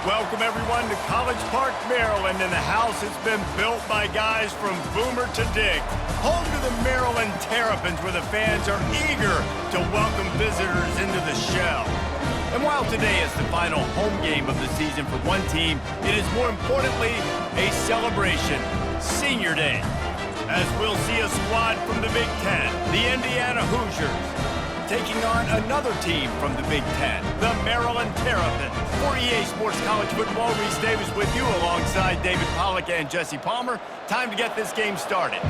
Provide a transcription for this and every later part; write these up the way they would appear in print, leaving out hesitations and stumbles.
Welcome, everyone, to College Park, Maryland, and the house has been built by guys from Boomer to Dig. Home to the Maryland Terrapins, where the fans are eager to welcome visitors into the shell. And while today is the final home game of the season for one team, it is more importantly a celebration, Senior Day, as we'll see a squad from the Big Ten, the Indiana Hoosiers, taking on another team from the Big Ten, the Maryland Terrapins. For EA Sports College Football, Reese Davis with you alongside David Pollack and Jesse Palmer. Time to get this game started.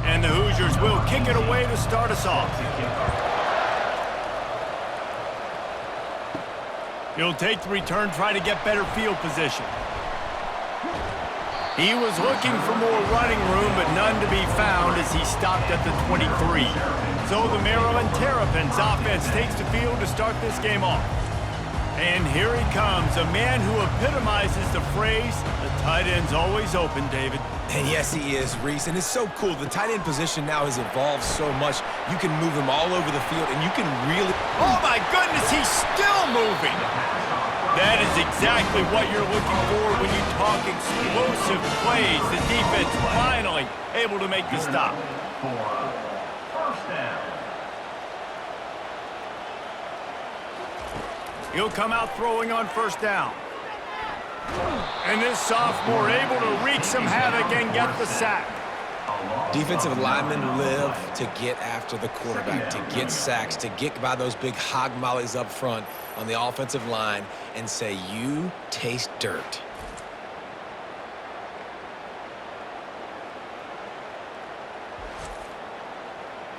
And the Hoosiers will kick it away to start us off. He'll take the return, try to get better field position. He was looking for more running room, but none to be found as he stopped at the 23. So the Maryland Terrapins offense takes the field to start this game off. And here he comes, a man who epitomizes the phrase, the tight end's always open, David. And yes, he is, Reese. And it's so cool. The tight end position now has evolved so much. You can move him all over the field, and you can really... Oh, my goodness, he's still moving. That is exactly what you're looking for when you talk explosive plays. The defense finally able to make the stop. He'll come out throwing on first down. And this sophomore able to wreak some havoc and get the sack. Defensive linemen live to get after the quarterback, to get sacks, to get by those big hog mollies up front on the offensive line and say, you taste dirt.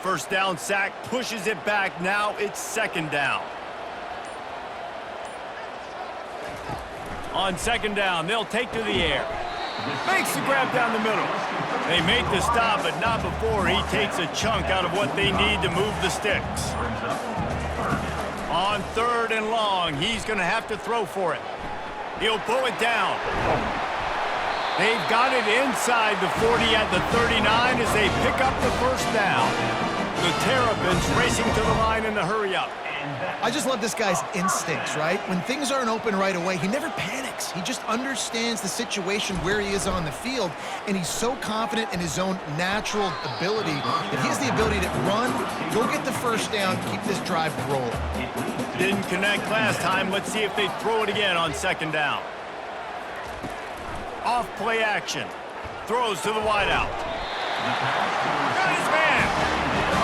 First down sack, pushes it back. Now it's second down. On second down, they'll take to the air. Makes the grab down the middle. They make the stop, but not before he takes a chunk out of what they need to move the sticks. On third and long, he's going to have to throw for it. He'll pull it down. They've got it inside the 40 at the 39 as they pick up the first down. The Terrapins racing to the line in the hurry-up. I just love this guy's instincts, right? When things aren't open right away, he never panics. He just understands the situation where he is on the field, and he's so confident in his own natural ability that he has the ability to run, go get the first down, keep this drive rolling. Didn't connect last time. Let's see if they throw it again on second down. Off play action. Throws to the wideout. Got his man.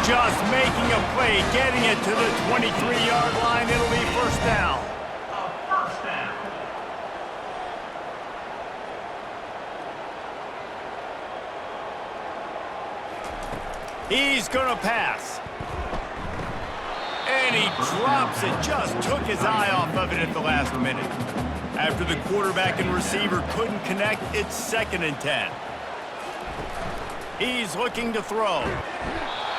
Just making a play, getting it to the 23-yard line. It'll be first down. He's going to pass. And he drops it. Just took his eye off of it at the last minute. After the quarterback and receiver couldn't connect, it's 2nd and 10. He's looking to throw.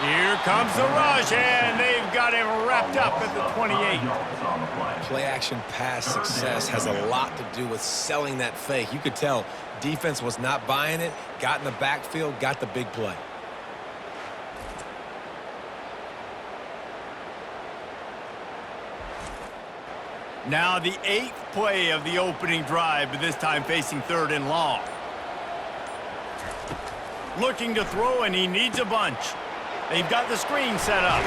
Here comes the rush, and they've got him wrapped up at the 28. Play-action pass success has a lot to do with selling that fake. You could tell defense was not buying it, got in the backfield, got the big play. Now the 8th play of the opening drive, but this time facing 3rd and long. Looking to throw, and he needs a bunch. They've got the screen set up.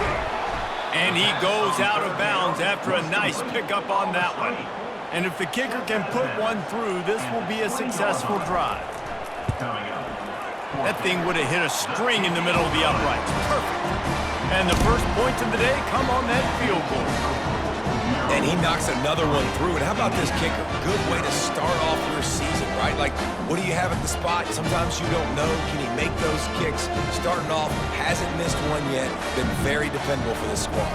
And he goes out of bounds after a nice pickup on that one. And if the kicker can put one through, this will be a successful drive. That thing would have hit a string in the middle of the uprights. Perfect. And the first points of the day come on that field goal. And he knocks another one through. And how about this kicker? Good way to start off your season, right? Like, what do you have at the spot? Sometimes you don't know. Can he make those kicks? Starting off, hasn't missed one yet. Been very dependable for this squad.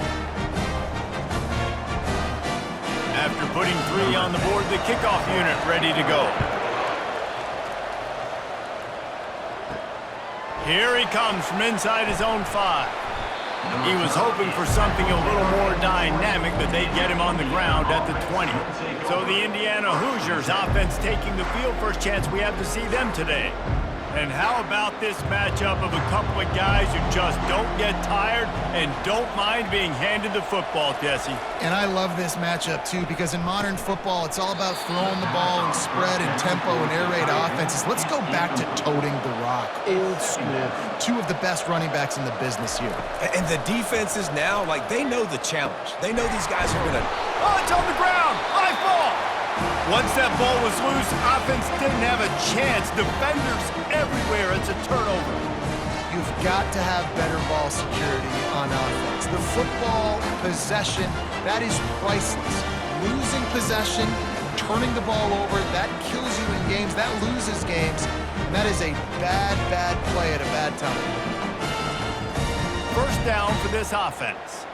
After putting 3 on the board, the kickoff unit ready to go. Here he comes from inside his own 5. He was hoping for something a little more dynamic, but they'd get him on the ground at the 20. So the Indiana Hoosiers offense taking the field. First chance we have to see them today. And how about this matchup of a couple of guys who just don't get tired and don't mind being handed the football, Jesse? And I love this matchup, too, because in modern football, it's all about throwing the ball and spread and tempo and air raid offenses. Let's go back to toting the rock, old school. Two of the best running backs in the business here. And the defenses now, like, they know the challenge. They know these guys are going to... Oh, it's on the ground. High ball. Once that ball was loose, offense didn't have a chance. Defenders everywhere. It's a turnover. You've got to have better ball security on offense. The football possession, that is priceless. Losing possession, turning the ball over, that kills you in games, that loses games, and that is a bad, bad play at a bad time. First down for this offense.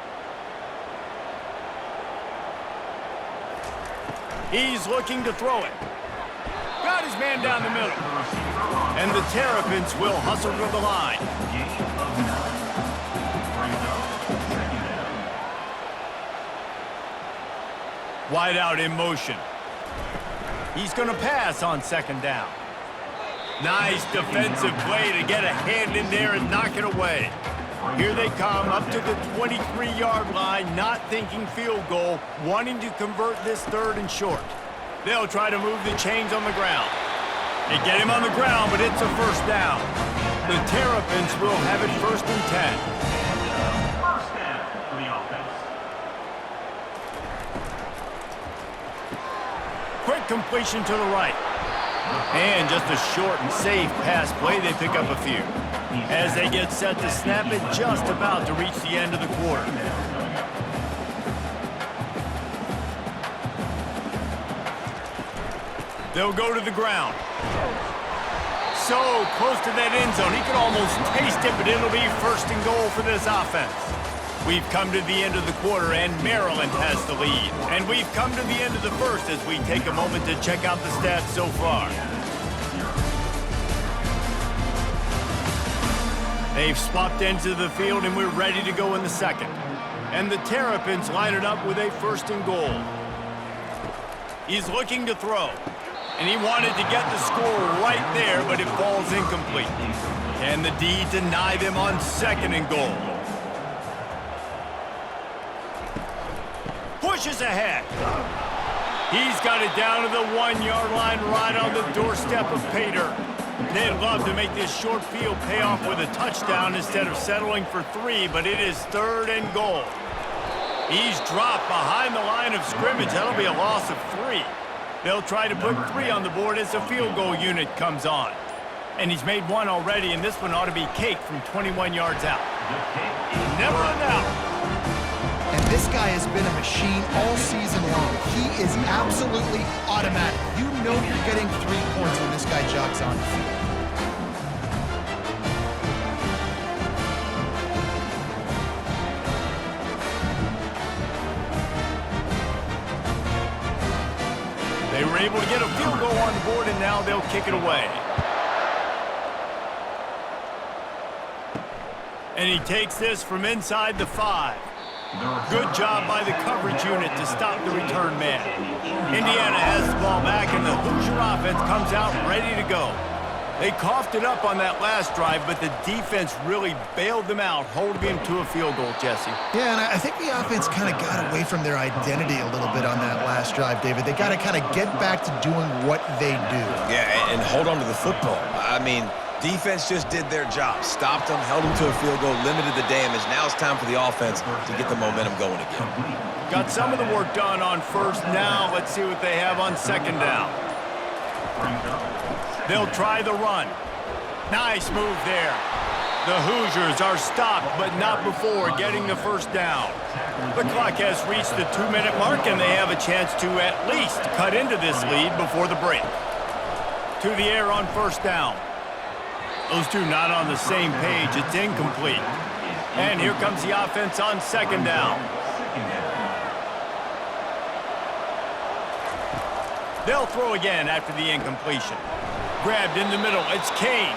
He's looking to throw it. Got his man down the middle. And the Terrapins will hustle to the line. Wide out in motion. He's going to pass on second down. Nice defensive play to get a hand in there and knock it away. Here they come up to the 23-yard line, not thinking field goal, wanting to convert this third and short. They'll try to move the chains on the ground. They get him on the ground, but it's a first down. The Terrapins will have it 1st and 10. First down for the offense. Quick completion to the right. And just a short and safe pass play, they pick up a few. As they get set to snap it, just about to reach the end of the quarter. They'll go to the ground. So close to that end zone, he could almost taste it, but it'll be 1st and goal for this offense. We've come to the end of the quarter, and Maryland has the lead. And we've come to the end of the first as we take a moment to check out the stats so far. They've swapped ends of the field, and we're ready to go in the second. And the Terrapins line it up with a 1st and goal. He's looking to throw. And he wanted to get the score right there, but it falls incomplete. Can the D deny them on 2nd and goal? Pushes ahead. He's got it down to the 1-yard line right on the doorstep of Pater. They'd love to make this short field pay off with a touchdown instead of settling for 3, but it is 3rd and goal. He's dropped behind the line of scrimmage. That'll be a loss of 3. They'll try to put 3 on the board as the field goal unit comes on. And he's made 1 already, and this one ought to be cake from 21 yards out. Never a doubt. And this guy has been a machine all season long. He is absolutely automatic. You know you're getting 3 points when this guy jogs on the field. They were able to get a field goal on the board, and now they'll kick it away. And he takes this from inside the 5. Good job by the coverage unit to stop the return man. Indiana has the ball back, and the Hoosier offense comes out ready to go. They coughed it up on that last drive, but the defense really bailed them out, holding him to a field goal, Jesse. Yeah, and I think the offense kind of got away from their identity a little bit on that last drive, David. They got to kind of get back to doing what they do. Yeah, and hold on to the football. I mean, defense just did their job. Stopped them, held them to a field goal, limited the damage. Now it's time for the offense to get the momentum going again. Got some of the work done on 1st. Now let's see what they have on 2nd down. They'll try the run. Nice move there. The Hoosiers are stopped, but not before getting the 1st down. The clock has reached the 2-minute mark, and they have a chance to at least cut into this lead before the break. To the air on 1st down. Those two not on the same page. It's incomplete. And here comes the offense on 2nd down. They'll throw again after the incompletion. Grabbed in the middle. It's Kane.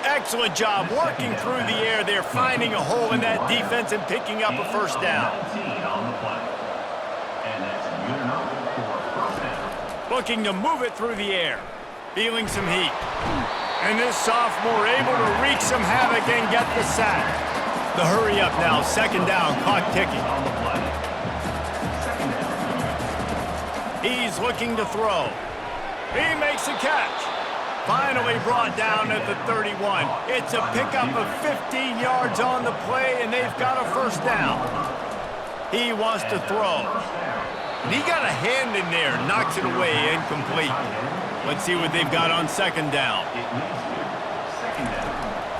Excellent job working through the air. They're finding a hole in that defense and picking up a 1st down. Looking to move it through the air. Feeling some heat. And this sophomore able to wreak some havoc and get the sack. The hurry up now, second down, clock ticking. He's looking to throw. He makes a catch. Finally brought down at the 31. It's a pickup of 15 yards on the play, and they've got a first down. He wants to throw. He got a hand in there, knocks it away, incomplete. Let's see what they've got on second down.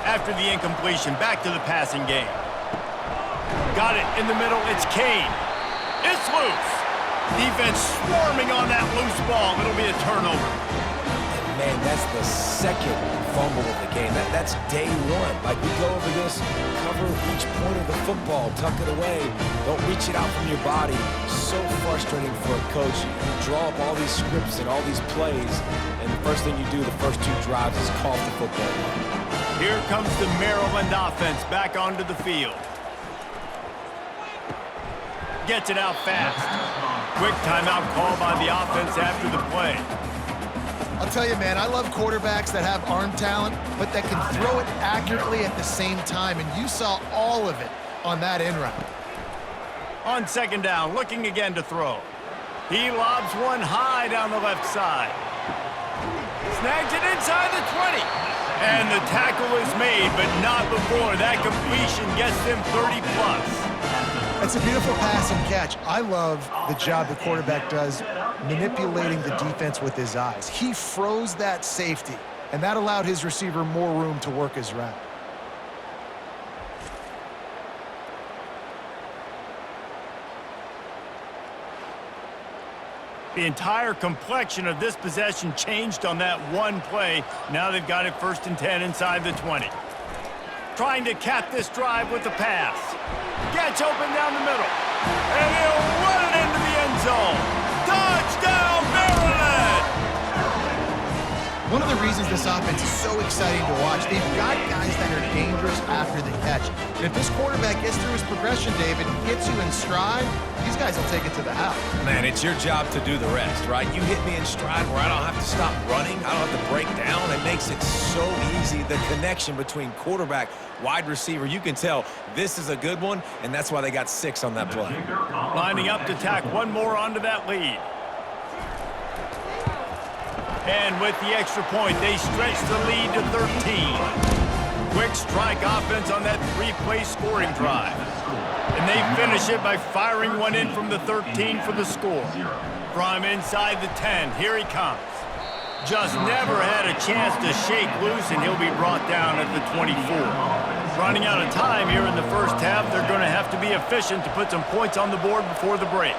After the incompletion, back to the passing game. Got it in the middle, it's Kane. It's loose. Defense swarming on that loose ball. It'll be a turnover. And man, that's the second fumble of the game. That's day one. Like, we go over this, cover each point of the football, tuck it away, don't reach it out from your body. So frustrating for a coach. You draw up all these scripts and all these plays, and the first thing you do the first two drives is call the football. Here comes the Maryland offense back onto the field. Gets it out fast. Quick timeout call by the offense after the play. I'll tell you, man, I love quarterbacks that have arm talent, but that can throw it accurately at the same time, and you saw all of it on that end route. On second down, looking again to throw. He lobs one high down the left side. Snags it inside the 20. And the tackle is made, but not before. That completion gets them 30+. That's a beautiful pass and catch. I love the job the quarterback does manipulating the defense with his eyes. He froze that safety, and that allowed his receiver more room to work his route. The entire complexion of this possession changed on that one play. Now they've got it 1st and 10 inside the 20. Trying to cap this drive with the pass. Gets open down the middle. And he'll run it into the end zone. Touchdown, Maryland! One of the reasons this offense is so exciting to watch, they've got guys that are dangerous after the catch. And if this quarterback gets through his progression, David, hits you in stride, these guys will take it to the house. Man, it's your job to do the rest, right? You hit me in stride where I don't have to stop running. I don't have to break down. It makes it so easy. The connection between quarterback, wide receiver, you can tell this is a good one, and that's why they got 6 on that play. Lining up to tack one more onto that lead. And with the extra point, they stretch the lead to 13. Quick strike offense on that 3-play scoring drive. And they finish it by firing one in from the 13 for the score. From inside the 10, here he comes. Just never had a chance to shake loose, and he'll be brought down at the 24. Running out of time here in the first half, they're going to have to be efficient to put some points on the board before the break.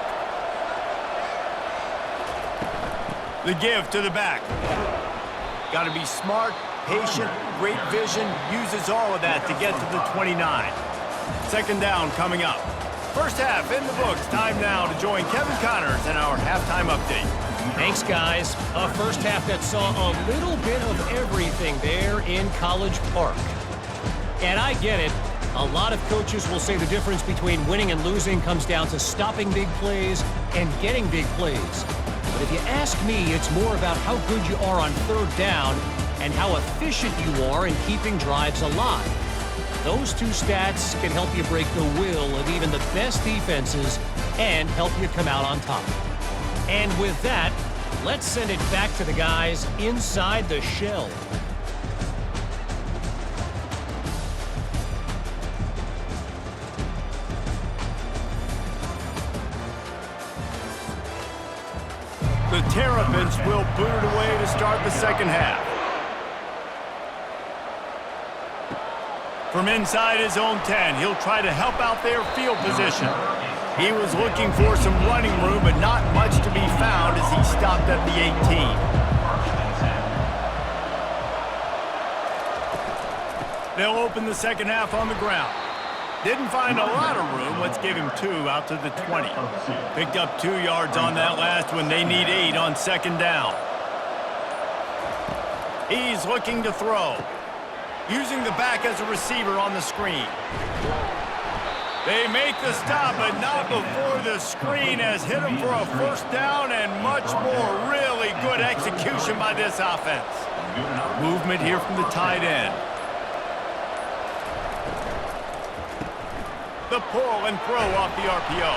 The give to the back. Got to be smart, patient, great vision, uses all of that to get to the 29. Second down coming up. First half in the books. Time now to join Kevin Connors in our halftime update. Thanks, guys. A first half that saw a little bit of everything there in College Park. And I get it. A lot of coaches will say the difference between winning and losing comes down to stopping big plays and getting big plays. But if you ask me, it's more about how good you are on third down and how efficient you are in keeping drives alive. Those two stats can help you break the will of even the best defenses and help you come out on top. And with that, let's send it back to the guys inside the shell. The Terrapins will boot it away to start the second half. From inside his own 10, he'll try to help out their field position. He was looking for some running room, but not much to be found as he stopped at the 18. They'll open the second half on the ground. Didn't find a lot of room. Let's give him 2 out to the 20. Picked up 2 yards on that last one. They need 8 on second down. He's looking to throw. Using the back as a receiver on the screen. They make the stop, but not before the screen has hit him for a first down and much more. Really good execution by this offense. Movement here from the tight end. The pull and throw off the RPO.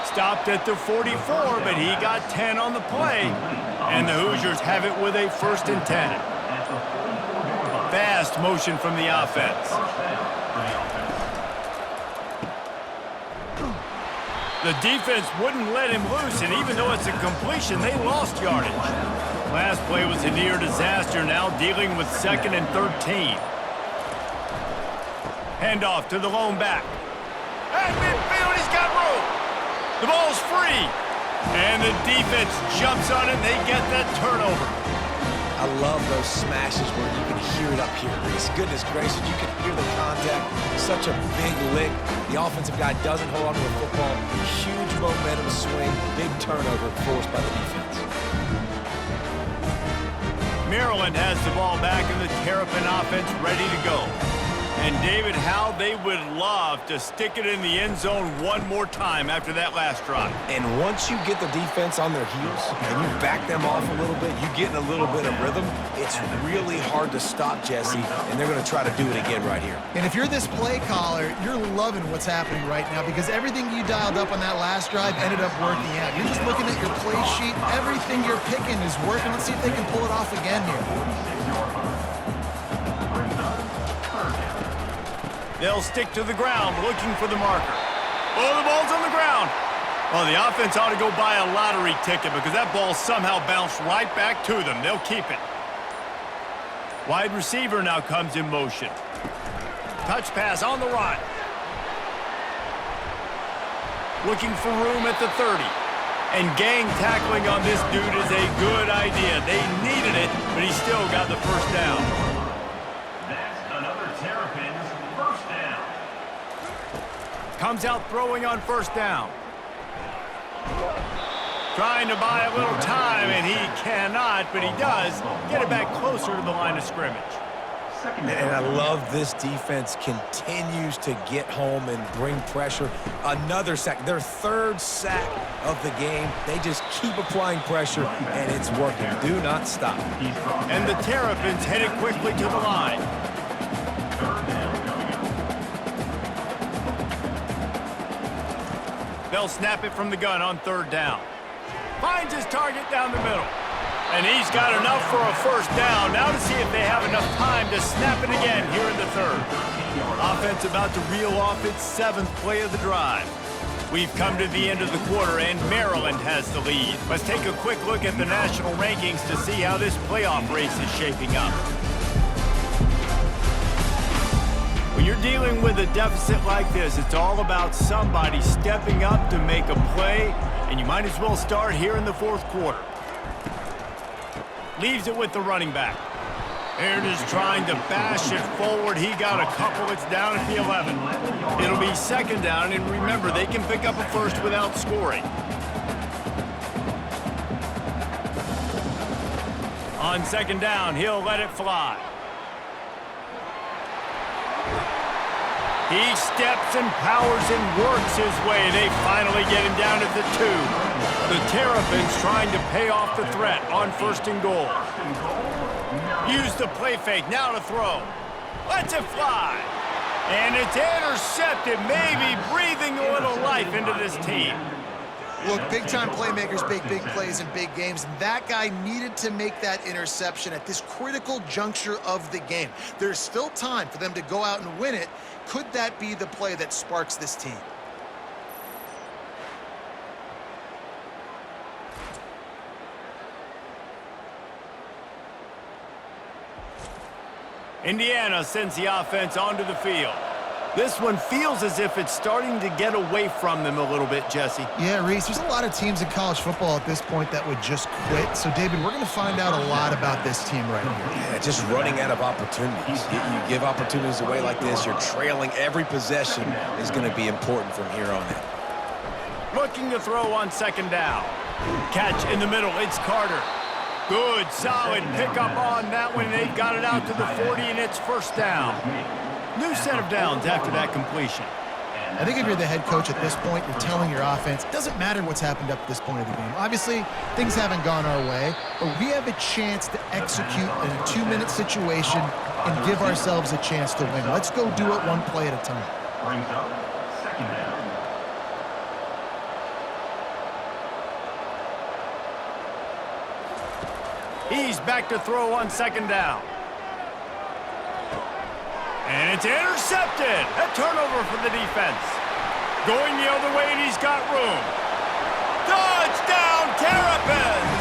Stopped at the 44, but he got 10 on the play. And the Hoosiers have it with a 1st and 10. Fast motion from the offense. The defense wouldn't let him loose, and even though it's a completion, they lost yardage. Last play was a near disaster, now dealing with 2nd and 13. Handoff to the lone back. At midfield, he's got room. The ball's free. And the defense jumps on it, and they get that turnover. I love those smashes where you can hear it up here, Reese. Goodness gracious, you can hear the contact. Such a big lick. The offensive guy doesn't hold on to the football. Huge momentum swing, big turnover forced by the defense. Maryland has the ball back and the Terrapin offense ready to go. And David, how they would love to stick it in the end zone one more time after that last drive. And once you get the defense on their heels and you back them off a little bit, you get in a little bit of rhythm, it's really hard to stop, Jesse, and they're going to try to do it again right here. And if you're this play caller, you're loving what's happening right now because everything you dialed up on that last drive ended up working out. You're just looking at your play sheet. Everything you're picking is working. Let's see if they can pull it off again here. They'll stick to the ground looking for the marker. Oh, the ball's on the ground. Well, the offense ought to go buy a lottery ticket because that ball somehow bounced right back to them. They'll keep it. Wide receiver now comes in motion. Touch pass on the run. Looking for room at the 30. And gang tackling on this dude is a good idea. They needed it, but he still got the 1st down. That's another Terrapins first down. Comes out throwing on 1st down. Trying to buy a little time, and he cannot, but he does get it back closer to the line of scrimmage. And I love this defense continues to get home and bring pressure. Another sack, their 3rd sack of the game. They just keep applying pressure, and it's working. Do not stop. And the Terrapins headed quickly to the line. They'll snap it from the gun on 3rd down. Finds his target down the middle. And he's got enough for a 1st down. Now to see if they have enough time to snap it again here in the 3rd. Offense about to reel off its 7th play of the drive. We've come to the end of the quarter, and Maryland has the lead. Let's take a quick look at the national rankings to see how this playoff race is shaping up. When you're dealing with a deficit like this, it's all about somebody stepping up to make a play, and you might as well start here in the 4th quarter. Leaves it with the running back. Aaron is trying to bash it forward. He got a couple. It's down at the 11. It'll be 2nd down, and remember, they can pick up a 1st without scoring. On 2nd down, he'll let it fly. He steps and powers and works his way. They finally get him down at the 2. The Terrapins trying to pay off the threat on 1st and goal. Use the play fake, now to throw. Lets it fly. And it's intercepted, maybe breathing a little life into this team. Look, big-time playmakers make big plays in big games, and that guy needed to make that interception at this critical juncture of the game. There's still time for them to go out and win it. Could that be the play that sparks this team? Indiana sends the offense onto the field. This one feels as if it's starting to get away from them a little bit, Jesse. Yeah, Reese, there's a lot of teams in college football at this point that would just quit. So, David, we're going to find out a lot about this team right here. Yeah, just running out of opportunities. You give opportunities away like this, you're trailing. Every possession is going to be important from here on out. Looking to throw on 2nd down. Catch in the middle, it's Carter. Good, solid pickup on that one. They've got it out to the 40, and it's 1st down. New set of downs after that completion. I think if you're the head coach at this point, you're telling your offense, it doesn't matter what's happened up to this point of the game. Obviously, things haven't gone our way, but we have a chance to execute in a 2-minute situation and give ourselves a chance to win. Let's go do it one play at a time. Brings up second down. He's back to throw on second down. And it's intercepted. A turnover for the defense. Going the other way, and he's got room. Touchdown, Terrapins!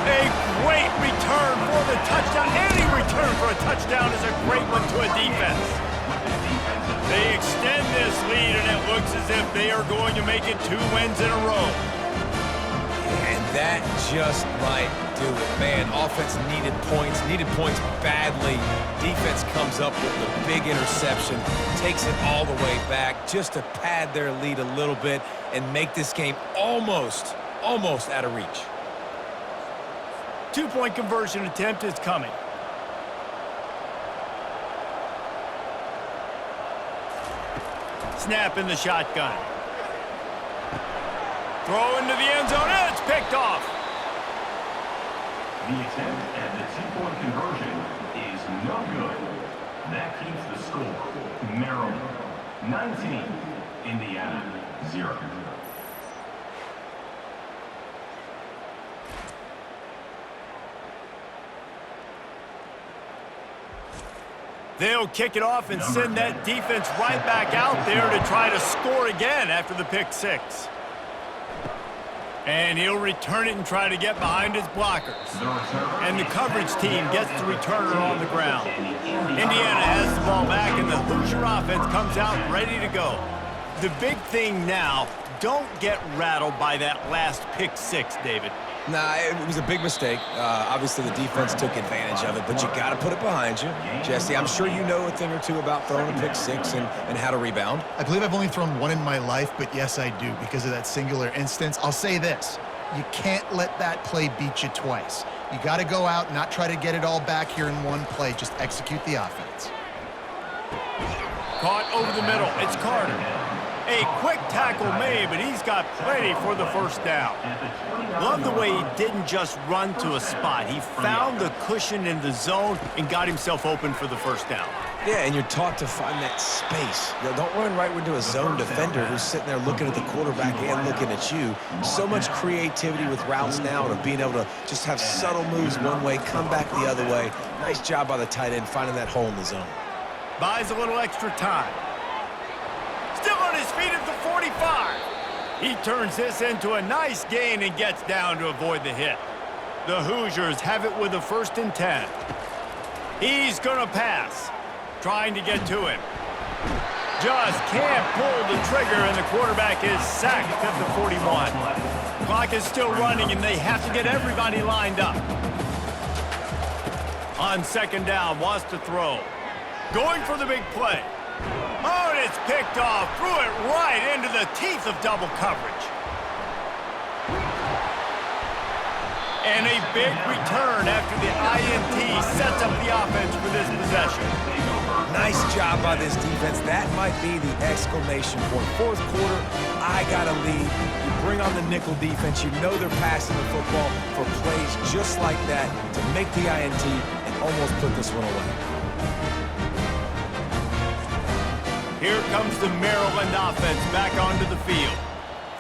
A great return for the touchdown. Any return for a touchdown is a great one to a defense. They extend this lead, and it looks as if they are going to make it 2 wins in a row. And that just might do it. Man, offense needed points badly. Defense comes up with the big interception, takes it all the way back just to pad their lead a little bit and make this game almost out of reach. 2-point conversion attempt is coming. Snap in the shotgun. Throw into the end zone, and it's picked off. The attempt at the 2-point conversion is no good. That keeps the score. Maryland 19, Indiana 0. They'll kick it off and send that defense right back out there to try to score again after the pick 6. And he'll return it and try to get behind his blockers. And the coverage team gets the returner on the ground. Indiana has the ball back, and the Hoosier offense comes out ready to go. The big thing now, don't get rattled by that last pick 6, David. Nah, it was a big mistake. Obviously, the defense took advantage of it, but you got to put it behind you. Jesse, I'm sure you know a thing or two about throwing a pick 6 and how to rebound. I believe I've only thrown one in my life, but yes, I do because of that singular instance. I'll say this. You can't let that play beat you twice. You got to go out and not try to get it all back here in one play. Just execute the offense. Caught over the middle. It's Carter. A quick tackle made, but he's got plenty for the first down. Love the way he didn't just run to a spot. He found the cushion in the zone and got himself open for the first down. Yeah, and you're taught to find that space. You know, don't run right into a zone defender who's sitting there looking at the quarterback and looking at you. So much creativity with routes now to being able to just have subtle moves one way, come back the other way. Nice job by the tight end finding that hole in the zone. Buys a little extra time. Still on his feet at the 45. He turns this into a nice gain and gets down to avoid the hit. The Hoosiers have it with a 1st and 10. He's going to pass. Trying to get to him. Just can't pull the trigger, and the quarterback is sacked at the 41. Clock is still running, and they have to get everybody lined up. On second down, wants to throw. Going for the big play. Oh, and it's picked off. Threw it right into the teeth of double coverage. And a big return after the INT sets up the offense for this possession. Nice job by this defense. That might be the exclamation point. 4th quarter, I got a lead. You bring on the nickel defense. You know they're passing the football for plays just like that to make the INT and almost put this one away. Here comes the Maryland offense back onto the field.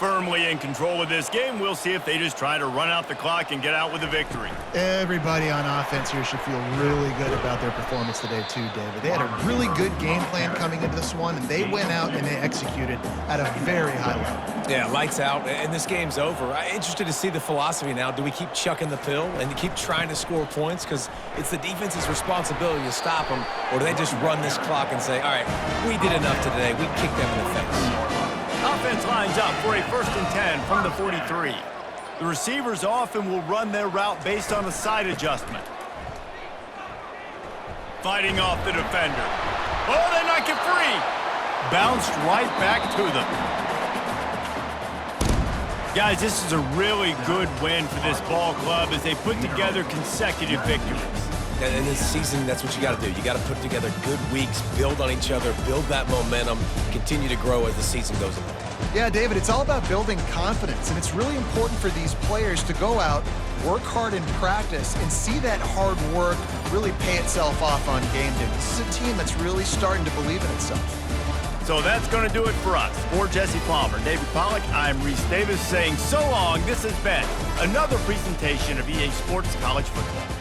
Firmly in control of this game. We'll see if they just try to run out the clock and get out with a victory. Everybody on offense here should feel really good about their performance today too, David. They had a really good game plan coming into this one, and they went out and they executed at a very high level. Yeah, lights out, and this game's over. I'm interested to see the philosophy now. Do we keep chucking the pill and keep trying to score points because it's the defense's responsibility to stop them, or do they just run this clock and say, all right, we did enough today. We kicked them in the face. Offense lines up for a 1st and 10 from the 43. The receivers often will run their route based on a side adjustment. Fighting off the defender. Oh, they knock it free. Bounced right back to them. Guys, this is a really good win for this ball club as they put together consecutive victories. And in this season, that's what you got to do. You got to put together good weeks, build on each other, build that momentum, continue to grow as the season goes along. Yeah, David, it's all about building confidence, and it's really important for these players to go out, work hard in practice, and see that hard work really pay itself off on game day. This is a team that's really starting to believe in itself. So that's going to do it for us. For Jesse Palmer, David Pollack, I'm Reese Davis saying so long. This has been another presentation of EA Sports College Football.